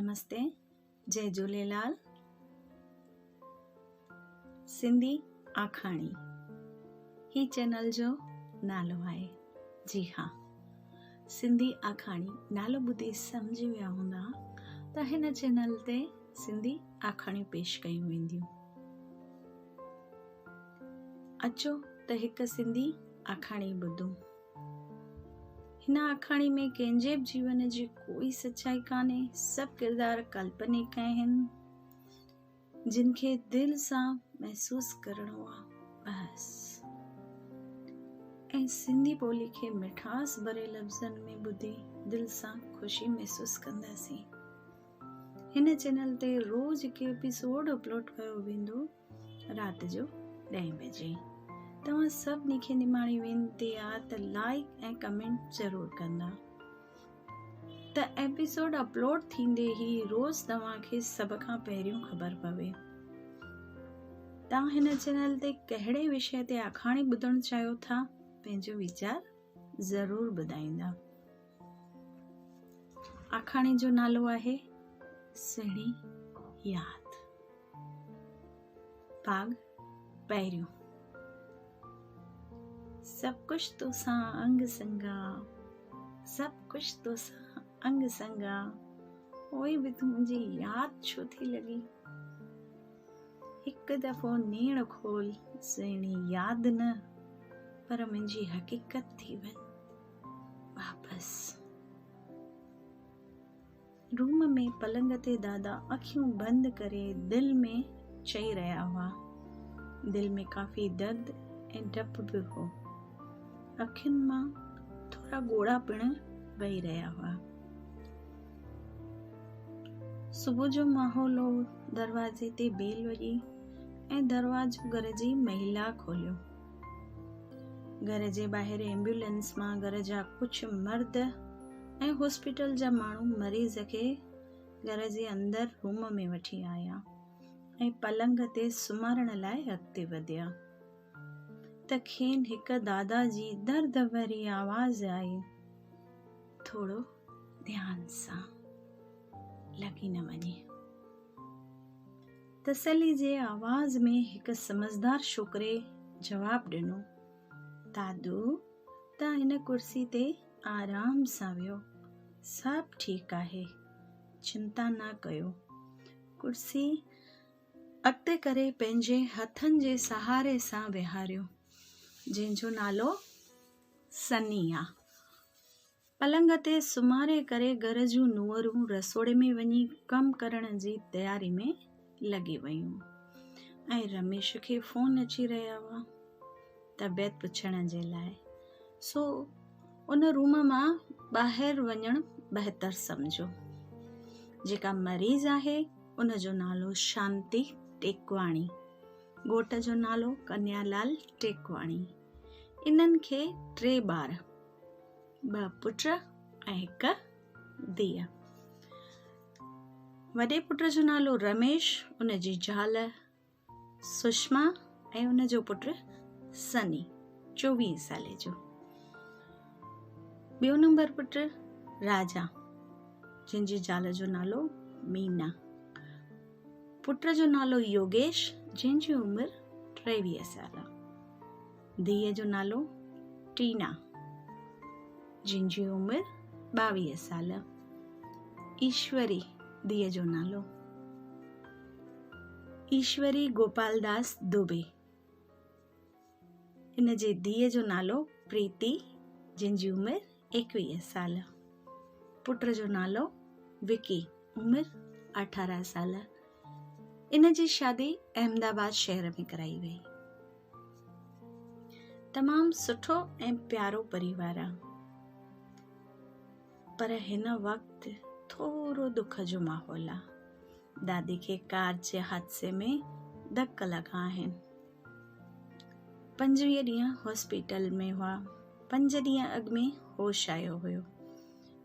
नमस्ते, जय झूलेलाल। सिंधी आखाणी ही चैनल जो नालो आहे। जी हाँ, सिंधी आखाणी नालो ॿुधी सम्झी विया हूंदा त हिन चैनल ते सिंधी आखाणियूं पेश कयूं वेंदियूं। अचो त हिकु सिंधी आखाणी ॿुधूं। हिन आखाणी में कंहिंजे बि जीवन जी कोई सच्चाई कान्हे, सभु किरदार काल्पनिक आहिनि जिन खे दिलि सां महसूस करणो आहे बस। ऐं सिंधी ॿोली खे मिठास भरे लफ़्ज़नि में ॿुधी दिलि सां ख़ुशी महसूस कंदासीं। हिन चैनल ते रोज़ हिकु एपिसोड अपलोड कयो वेंदो राति जो 10 बजे। तव्हां सभिनी खे निमाणी वेनिती आहे त लाइक ऐं कमेंट ज़रूरु कंदा त एपिसोड अपलोड थींदे ई रोज़ तव्हांखे सभ खां पहिरियों ख़बर पवे। तव्हां हिन चैनल ते कहिड़े विषय ते आखाणी ॿुधणु चाहियो था, पंहिंजो वीचार ज़रूरु ॿुधाईंदा। आखाणी जो नालो आहे सुहिणी यादि। भाग पहिरियों। सब कुछ तोसां अंग संगा, सब कुछ तोसां अंग संगा, ओए बि तूं मुंहिंजी यादि छो थी लॻी। हिकु दफ़ो नेण खोल, सुहिणी यादि न पर मुंहिंजी हक़ीक़त थी वञ वापसि। रूम में पलंग ते दादा अखियूं बंदि करे दिलि में चई रहिया हुआ। दिलि में काफ़ी दर्द ऐं डप बि हो। अखियुनि मां थोरा ॻोढ़ा पिण वही रहिया हुआ। सुबुह जो माहौल हो। दरवाज़े ते बेल वॼी ऐं दरवाज़ो घर जी महिला खोलियो। घर जे ॿाहिरि एम्बुलेंस मां घर जा कुझु मर्द ऐं हॉस्पिटल जा माण्हू मरीज़ खे घर जे अंदरि रूम में वठी आया ऐं पलंग ते सुम्हारण लाइ अॻिते वधिया त खेनि हिकु दादा जी दर्द भरी आवाज़ आई, थोरो ध्यान सां, लॻी न वञे। तसली जे आवाज़ में हिकु समझदार छोकिरे जवाबु ॾिनो, दादू तव्हां हिन कुर्सी ते आराम सां वियो, सभु ठीकु आहे, चिंता न कयो। कुर्सी अॻिते करे पंहिंजे हथनि जे सहारे सां विहारियो, जंहिंजो नालो सनी आहे। पलंग ते सुम्हारे करे घर जूं नुंहरूं रसोड़े में वञी कमु करण जी तयारी में लॻी वयूं ऐं रमेश खे फ़ोन अची रहिया हुआ तबियत पुछण जे लाइ। सो उन रूम मां ॿाहिरि वञणु बहितर सम्झो। जेका मरीज़ आहे उन जो नालो शांति टेकवाणी, घोट जो नालो कन्यालाल टेकवाणी। इन्हनि खे 3 ॿार, 2 पुट ऐं 1 धीअ। वॾे पुट जो नालो रमेश, उन जी ज़ाल सुषमा ऐं उन जो पुटु सनी 24 साले जो। ॿियो नंबर पुटु राजा, जंहिंजी ज़ाल जो नालो मीना। पुट जो नालो योगेश, जंहिंजी उमिरि 23 साल। धीअ जो नालो टीना, जंहिंजी उमिरि 22 साल। ईश्वरी धीअ जो नालो। ईश्वरी गोपालदास दुबे। इन जे धीअ जो नालो प्रीति, जंहिंजी उमिरि 21 साल। पुट जो नालो विकी, उमिरि 18 साल। इन जी शादी अहमदाबाद शहर में कराई वई। तमामु सुठो ऐं प्यारो परिवार आहे, पर हिन वक़्तु थोरो दुख जो माहौल आहे। दादी खे कार जे हादसे में धक लॻा आहिनि। 25 ॾींहं हॉस्पिटल में हुआ। 5 ॾींहं अॻु में होश आयो हुयो,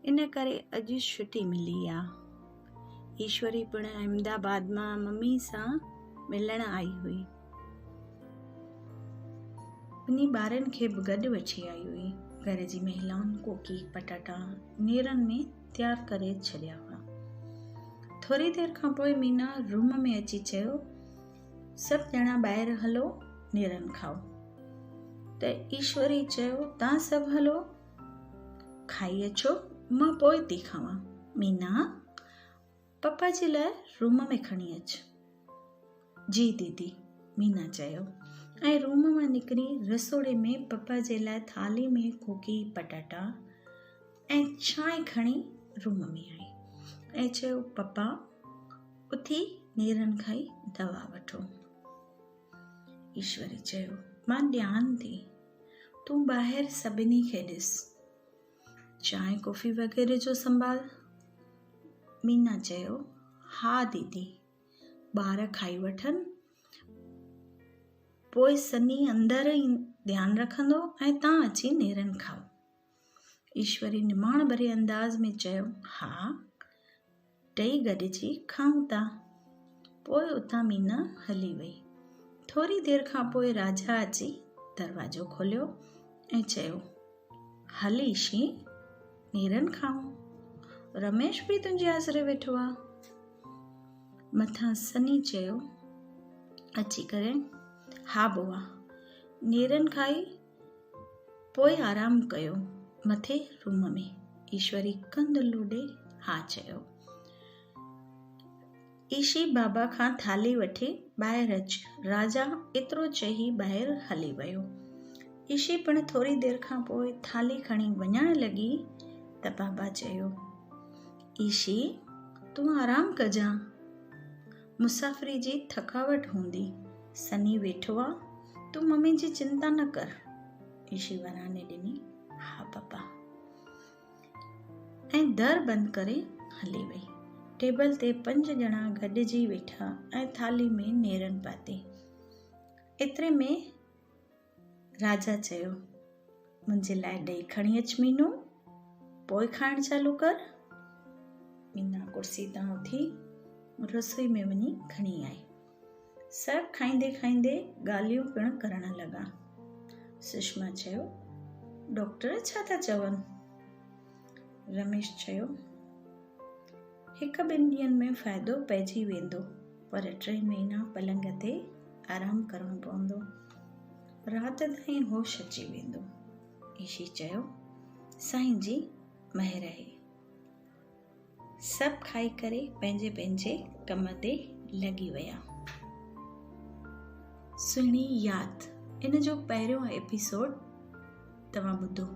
इन करे अॼु छुटी मिली आहे। ईश्वरी पिण अहमदाबाद मां मम्मी सां मिलण आई हुई। ॿिन्ही ॿारनि खे बि गॾु वठी आई हुई। घर जी महिलाउनि कोकी पटाटा नेरनि में तयारु करे छॾिया हुआ। थोरी देरि खां पोइ मीना रूम में अची चयो, सभु ॼणा ॿाहिरि हलो, नेरनि खाओ। त ईश्वरी चयो, तव्हां सभु हलो, खाई अचो, मां पोइ थी खावां। मीना, पप्पा जे लाइ रूम में खणी अच। जी दीदी, मीना चयो, ऐं रूम मां निकिरी रसोड़े में पप्पा जे लाइ थाली में कोकी पटाटा ऐं चांहि खणी रूम में आई ऐं चयो, पप्पा उथी नेरनि खाई दवा वठो। ईश्वरी चयो, मां ॼाण थी, तूं ॿाहिरि सभिनी खे ॾिस, चांहि कॉफ़ी वग़ैरह जो संभाल। मीना चयो, हा दीदी, ॿार खाई वठनि, पोइ सनी अंदरि ई ध्यानु रखंदो ऐं तव्हां अची नेरनि खाओ। ईश्वरी निमाण भरे अंदाज़ में चयो, हा, टई गॾिजी खाऊं था। पोइ उतां मीना हली वई। थोरी देरि खां पोइ राजा अची दरवाजो खोलियो ऐं चयो, हल ईशी, नेरनि खाऊं, रमेश बि तुंहिंजे आसरे वेठो आहे। मथां सनी चयो अची करे, हा बुआ, नेरनि खाई पोइ आराम कयो मथे रूम में। ईश्वरी कंद लोॾे हा चयो। ईशी बाबा खां थाली वठी ॿाहिरि अच। राजा एतिरो चई ॿाहिरि हली वियो। ईशी पिण थोरी देरि खां पोइ थाली खणी वञण लॻी त बाबा चयो, ईशी, तूं आराम कजां, मुसाफ़िरी जी थकावट हूंदी, सनी वेठो आहे, तूं मम्मी जी चिंता न कर। ईशी वराने ॾिनी, हा पप्पा, ऐं दर बंदि करे हली वई। टेबल ते 5 ॼणा गॾिजी वेठा ऐं थाली में नेरनि पाती। एतिरे में राजा चयो, मुंहिंजे लाइ ॾही खणी अच मीनू, पोइ खाइण चालू कर। मीना कुर्सी तां उथी रसोई में वञी खणी आई। सभु खाईंदे खाईंदे ॻाल्हियूं पिण करण लॻा। सुषमा चयो, डॉक्टर छा था चवनि? रमेश चयो, 1-2 ॾींहंनि में फ़ाइदो पइजी वेंदो, पर 3 महीना पलंग ते आराम करणो पवंदो, राति ताईं होश अची वेंदो। ईशी चयो, साईं जी महिर आहे। सभु खाई करे पंहिंजे पंहिंजे कम ते लॻी विया। सुहिणी यादि इन जो पहिरियों एपिसोड तव्हां ॿुधो।